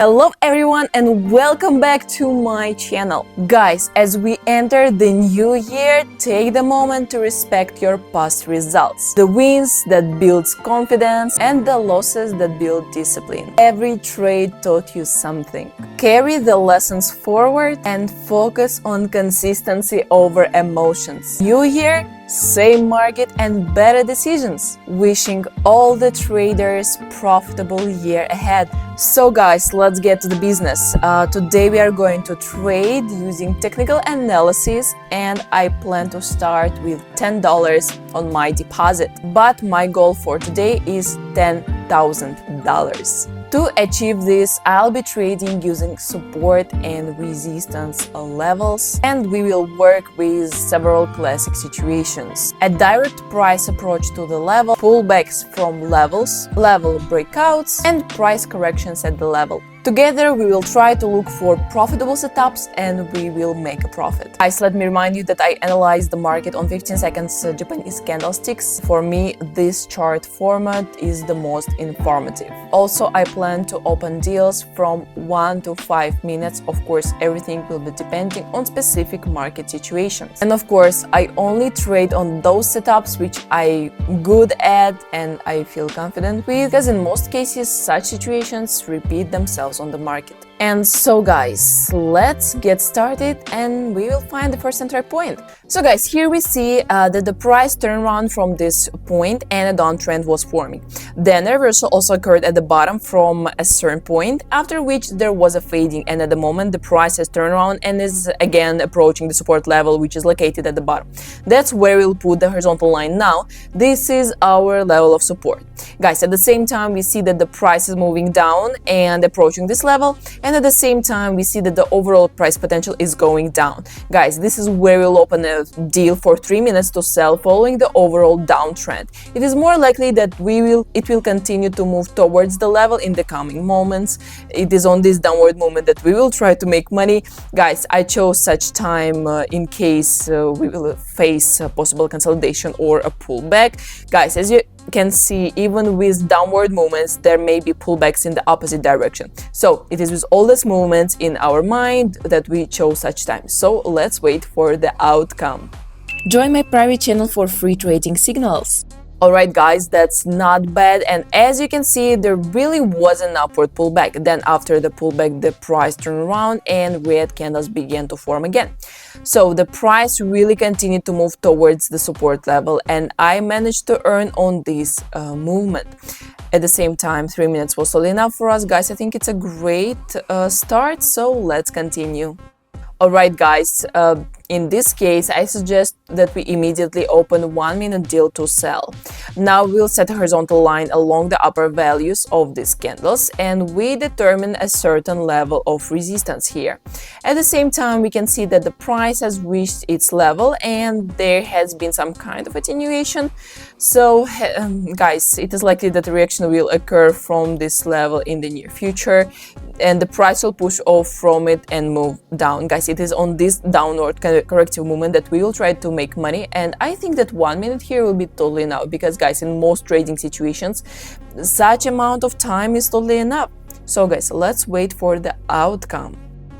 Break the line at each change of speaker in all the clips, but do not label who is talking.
Hello everyone and welcome back to my channel. Guys, as we enter the new year, take the moment to respect your past results. The wins that builds confidence and the losses that build discipline. Every trade taught you something. Carry the lessons forward and focus on consistency over emotions. New year, same market and better decisions. Wishing all the traders profitable year ahead. So guys, let's get to the business. Today we are going to trade using technical analysis and I plan to start with $10 on my deposit. But my goal for today is $10,000. To achieve this, I'll be trading using support and resistance levels, and we will work with several classic situations. A direct price approach to the level, pullbacks from levels, level breakouts, and price corrections at the level. Together, we will try to look for profitable setups and we will make a profit. Guys, let me remind you that I analyzed the market on 15 seconds Japanese candlesticks. For me, this chart format is the most informative. Also, I plan to open deals from 1 to 5 minutes. Of course, everything will be depending on specific market situations. And of course, I only trade on those setups which I'm good at and I feel confident with, because in most cases, such situations repeat themselves on the market. And so guys, let's get started and we will find the first entry point. So guys, here we see that the price turned around from this point and a downtrend was forming. Then a reversal also occurred at the bottom from a certain point, after which there was a fading, and at the moment the price has turned around and is again approaching the support level, which is located at the bottom. That's where we'll put the horizontal line now. This is our level of support. Guys, at the same time we see that the price is moving down and approaching this level, and at the same time we see that the overall price potential is going down. Guys, this is where we'll open a deal for 3 minutes to sell following the overall downtrend. It is more likely that it will continue to move towards the level in the coming moments. It is on this downward movement that we will try to make money. Guys, I chose such time in case we will face a possible consolidation or a pullback. Guys, as you can see, even with downward movements, there may be pullbacks in the opposite direction. So it is with all these movements in our mind that we chose such time. So let's wait for the outcome. Join my private channel for free trading signals. Alright guys, that's not bad, and as you can see, there really was an upward pullback. Then after the pullback, the price turned around and red candles began to form again. So the price really continued to move towards the support level and I managed to earn on this movement. At the same time, 3 minutes was solid enough for us, guys. I think it's a great start, so let's continue. Alright guys, in this case, I suggest that we immediately open 1 minute deal to sell. Now we'll set a horizontal line along the upper values of these candles and we determine a certain level of resistance here. At the same time, we can see that the price has reached its level and there has been some kind of attenuation. So guys, it is likely that the reaction will occur from this level in the near future and the price will push off from it and move down. Guys, it is on this downward corrective movement that we will try to make money, and I think that 1 minute here will be totally enough, because guys, in most trading situations such amount of time is totally enough. So guys, let's wait for the outcome.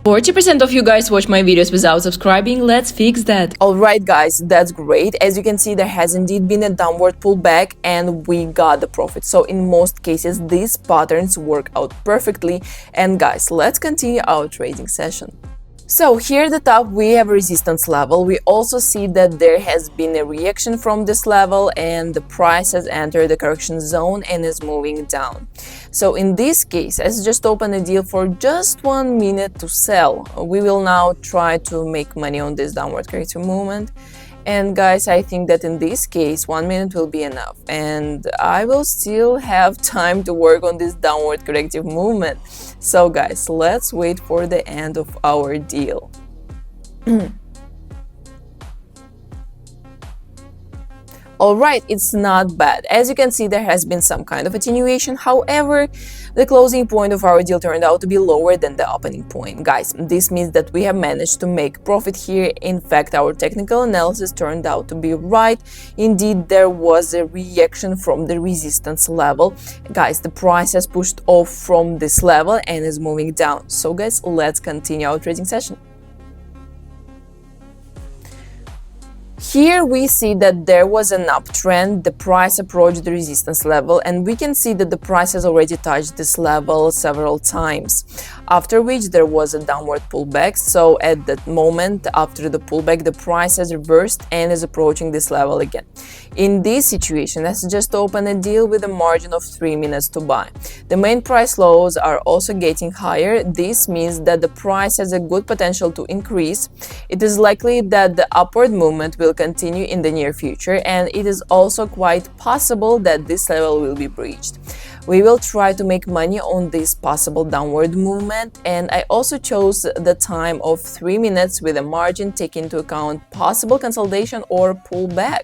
40% of you guys watch my videos without subscribing. Let's fix that. Alright guys, that's great. As you can see, there has indeed been a downward pullback and we got the profit. So in most cases, these patterns work out perfectly. And guys, let's continue our trading session. So here at the top we have a resistance level. We also see that there has been a reaction from this level and the price has entered the correction zone and is moving down. So in this case, let's just open a deal for just 1 minute to sell. We will now try to make money on this downward corrective movement. And guys, I think that in this case 1 minute will be enough and I will still have time to work on this downward corrective movement. So guys, let's wait for the end of our deal. Alright, it's not bad. As you can see, there has been some kind of attenuation. However, The closing point of our deal turned out to be lower than the opening point. Guys, this means that we have managed to make profit here. In fact, our technical analysis turned out to be right. Indeed, there was a reaction from the resistance level. Guys, the price has pushed off from this level and is moving down. So guys, let's continue our trading session. Here we see that there was an uptrend, the price approached the resistance level, and we can see that the price has already touched this level several times, after which there was a downward pullback. So at that moment, after the pullback, the price has reversed and is approaching this level again. In this situation, let's just open a deal with a margin of 3 minutes to buy. The main price lows are also getting higher. This means that the price has a good potential to increase. It is likely that the upward movement will continue in the near future, and it is also quite possible that this level will be breached. We will try to make money on this possible downward movement, and I also chose the time of 3 minutes with a margin taking into account possible consolidation or pullback.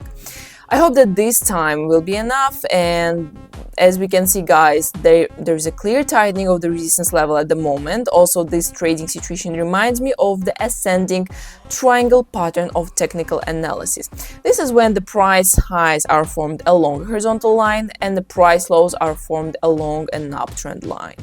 I hope that this time will be enough, and as we can see, guys, there's a clear tightening of the resistance level at the moment. Also, this trading situation reminds me of the ascending triangle pattern of technical analysis. This is when the price highs are formed along a horizontal line and the price lows are formed along an uptrend line.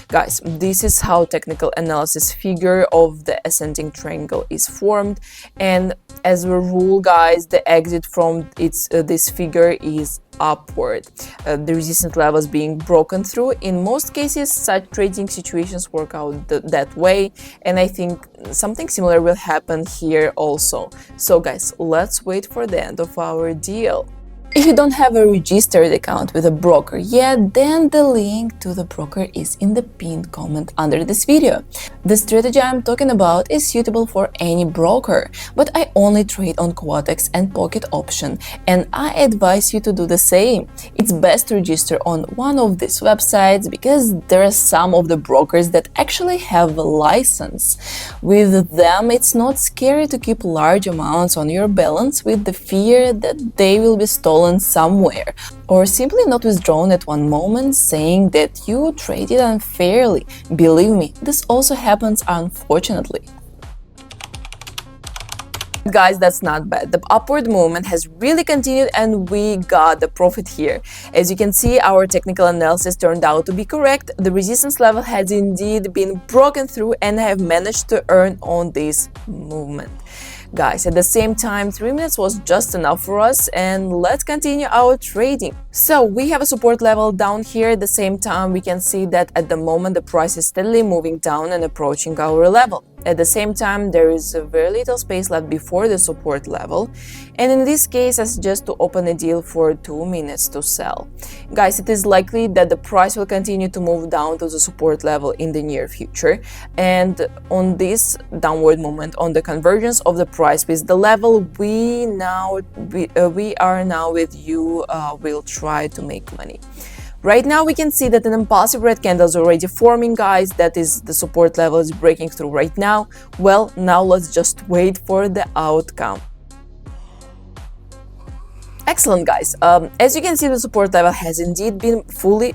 Guys, this is how technical analysis figure of the ascending triangle is formed, and as a rule, guys, the exit from this figure is upward, the resistance levels being broken through. In most cases, such trading situations work out that way, and I think something similar will happen here also. So guys, let's wait for the end of our deal. If you don't have a registered account with a broker yet, then the link to the broker is in the pinned comment under this video. The strategy I'm talking about is suitable for any broker, but I only trade on Quotex and Pocket Option, and I advise you to do the same. It's best to register on one of these websites because there are some of the brokers that actually have a license. With them, it's not scary to keep large amounts on your balance with the fear that they will be stolen somewhere, or simply not withdrawn at one moment, saying that you traded unfairly. Believe me, this also happens, unfortunately. Guys, that's not bad. The upward movement has really continued and we got the profit here. As you can see, our technical analysis turned out to be correct. The resistance level has indeed been broken through and I have managed to earn on this movement. Guys, at the same time, 3 minutes was just enough for us, and let's continue our trading. So we have a support level down here. At the same time, we can see that at the moment the price is steadily moving down and approaching our level. At the same time, there is very little space left before the support level, and in this case I suggest to open a deal for 2 minutes to sell. Guys, it is likely that the price will continue to move down to the support level in the near future, and on this downward movement, on the convergence of the price with the level, we are now with you will try to make money. Right now we can see that an impulsive red candle is already forming, guys. That is, the support level is breaking through right now. Well, now let's just wait for the outcome. Excellent, guys. As you can see, the support level has indeed been fully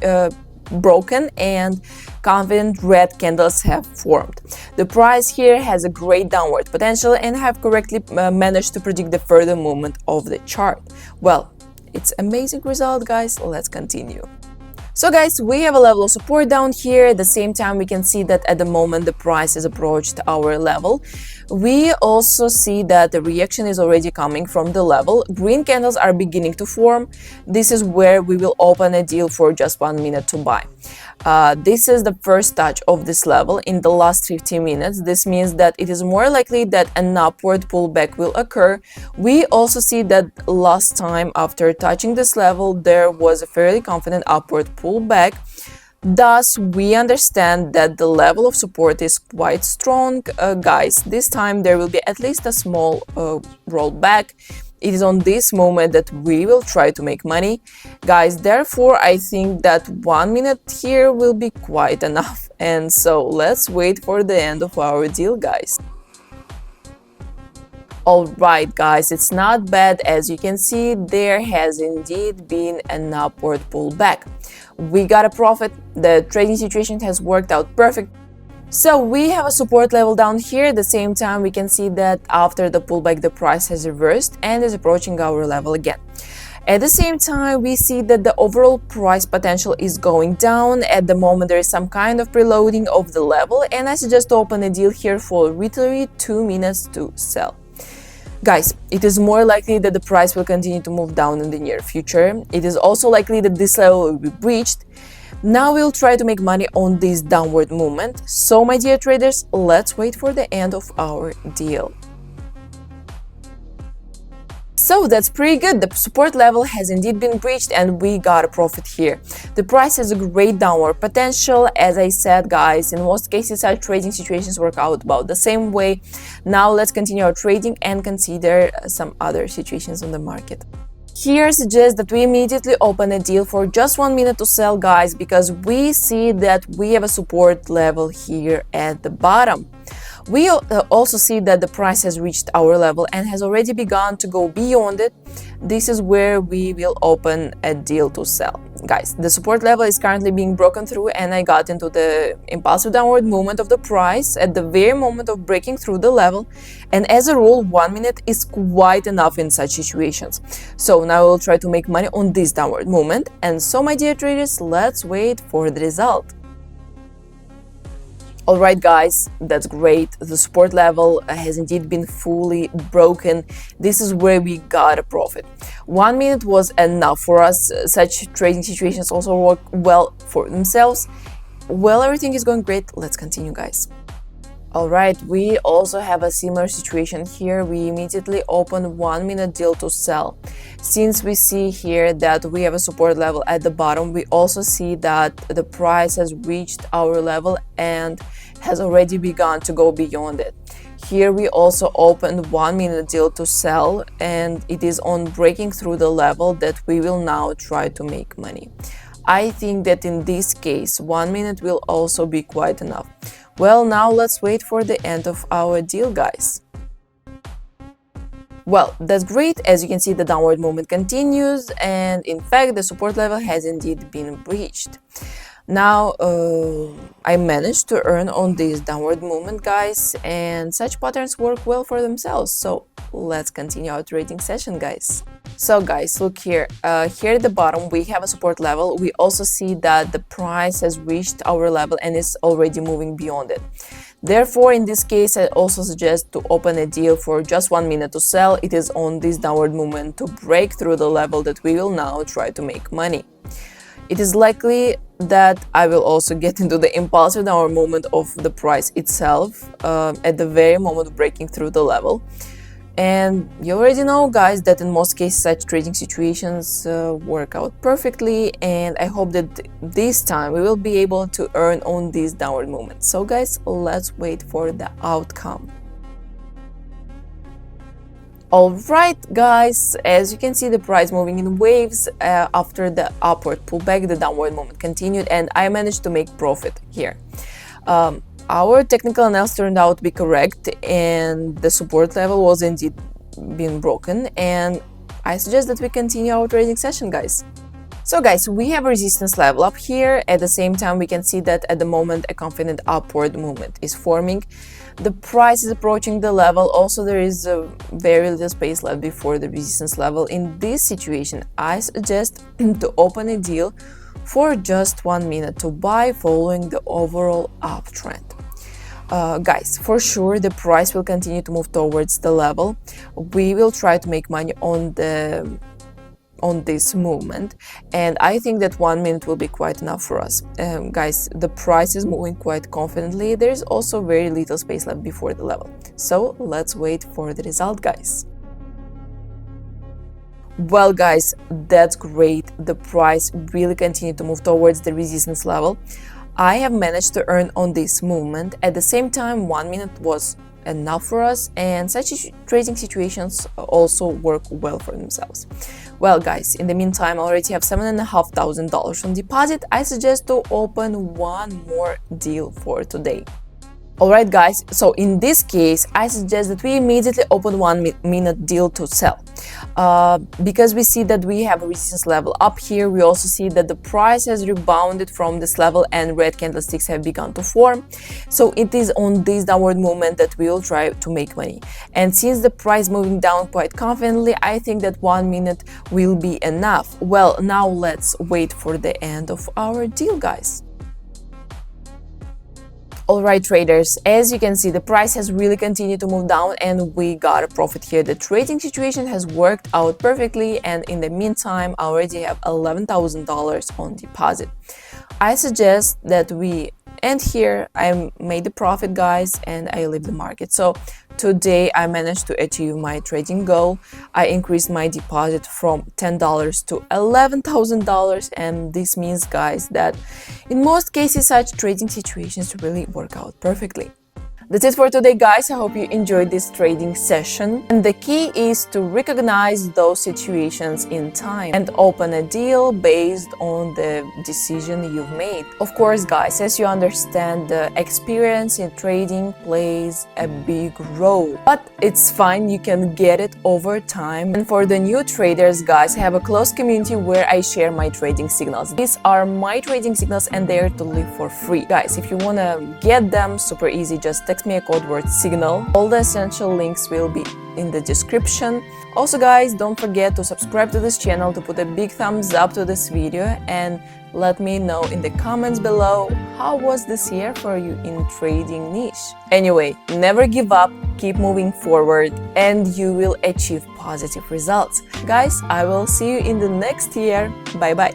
broken and confident red candles have formed. The price here has a great downward potential and have correctly managed to predict the further movement of the chart. Well, it's amazing result, guys. Let's continue. So guys, we have a level of support down here. At the same time, we can see that at the moment the price has approached our level. We also see that the reaction is already coming from the level. Green candles are beginning to form. This is where we will open a deal for just 1 minute to buy. This is the first touch of this level in the last 15 minutes. This means that it is more likely that an upward pullback will occur. We also see that last time after touching this level, there was a fairly confident upward pullback. Thus, we understand that the level of support is quite strong. Guys, this time there will be at least a small rollback. It is on this moment that we will try to make money. Guys, therefore, I think that 1 minute here will be quite enough. And so let's wait for the end of our deal, guys. Alright guys, it's not bad. As you can see, there has indeed been an upward pullback. We got a profit, the trading situation has worked out perfect. So we have a support level down here. At the same time, we can see that after the pullback, the price has reversed and is approaching our level again. At the same time, we see that the overall price potential is going down. At the moment, there is some kind of preloading of the level, and I suggest to open a deal here for literally 2 minutes to sell. Guys, it is more likely that the price will continue to move down in the near future. It is also likely that this level will be breached. Now we'll try to make money on this downward movement. So my dear traders, let's wait for the end of our deal. So that's pretty good. The support level has indeed been breached and we got a profit here. The price has a great downward potential. As I said, guys, in most cases such trading situations work out about the same way. Now let's continue our trading and consider some other situations on the market. Here I suggest that we immediately open a deal for just 1 minute to sell, guys, because we see that we have a support level here at the bottom. We also see that the price has reached our level and has already begun to go beyond it. This is where we will open a deal to sell. Guys, the support level is currently being broken through and I got into the impulsive downward movement of the price at the very moment of breaking through the level. And as a rule, 1 minute is quite enough in such situations. So now we'll try to make money on this downward movement. And so, my dear traders, let's wait for the result. Alright guys, that's great. The support level has indeed been fully broken. This is where we got a profit. 1 minute was enough for us. Such trading situations also work well for themselves. Well, everything is going great. Let's continue, guys. Alright, we also have a similar situation here. We immediately open 1 minute deal to sell. Since we see here that we have a support level at the bottom, we also see that the price has reached our level and has already begun to go beyond it. Here we also opened 1 minute deal to sell, and it is on breaking through the level that we will now try to make money. I think that in this case 1 minute will also be quite enough. Well, now let's wait for the end of our deal, guys. Well, that's great. As you can see, the downward movement continues, and in fact the support level has indeed been breached. Now I managed to earn on this downward movement, guys, and such patterns work well for themselves. So let's continue our trading session, guys. So guys, look here. Here at the bottom we have a support level. We also see that the price has reached our level and is already moving beyond it. Therefore, in this case, I also suggest to open a deal for just 1 minute to sell. It is on this downward movement to break through the level that we will now try to make money. It is likely that I will also get into the impulsive downward movement of the price itself at the very moment of breaking through the level. And you already know, guys, that in most cases such trading situations work out perfectly, and I hope that this time we will be able to earn on this downward movement. So guys, let's wait for the outcome. Alright guys, as you can see, the price moving in waves. After the upward pullback, the downward movement continued and I managed to make profit here. Our technical analysis turned out to be correct and the support level was indeed being broken, and I suggest that we continue our trading session, guys. So guys, we have a resistance level up here. At the same time, we can see that at the moment a confident upward movement is forming. The price is approaching the level. Also, there is a very little space left before the resistance level. In this situation, I suggest to open a deal for just 1 minute to buy following the overall uptrend. Guys, for sure the price will continue to move towards the level. We will try to make money on this movement, and I think that 1 minute will be quite enough for us. Guys, the price is moving quite confidently. There is also very little space left before the level. So let's wait for the result, guys. Well guys, that's great. The price really continued to move towards the resistance level. I have managed to earn on this movement. At the same time, 1 minute was enough for us, and such trading situations also work well for themselves. Well guys, in the meantime, I already have $7,500 on deposit. I suggest to open one more deal for today. Alright guys, so in this case, I suggest that we immediately open 1 minute deal to sell. Because we see that we have a resistance level up here, we also see that the price has rebounded from this level and red candlesticks have begun to form. So it is on this downward movement that we will try to make money. And since the price moving down quite confidently, I think that 1 minute will be enough. Well, now let's wait for the end of our deal, guys. Alright traders, as you can see, the price has really continued to move down and we got a profit here. The trading situation has worked out perfectly, and in the meantime I already have $11,000 on deposit. I suggest that we end here. I made the profit, guys, and I leave the market. So today I managed to achieve my trading goal. I increased my deposit from $10 to $11,000, and this means, guys, that in most cases such trading situations really work out perfectly. That's it for today, guys. I hope you enjoyed this trading session. And the key is to recognize those situations in time and open a deal based on the decision you've made. Of course, guys, as you understand, the experience in trading plays a big role. But it's fine, you can get it over time. And for the new traders, guys, I have a close community where I share my trading signals. These are my trading signals and they're totally for free. Guys, if you want to get them, super easy, just text me a code word signal. All the essential links will be in the description. Also, guys, don't forget to subscribe to this channel, to put a big thumbs up to this video, and let me know in the comments below how was this year for you in trading niche. Anyway, never give up, keep moving forward, and you will achieve positive results. Guys, I will see you in the next year. Bye bye.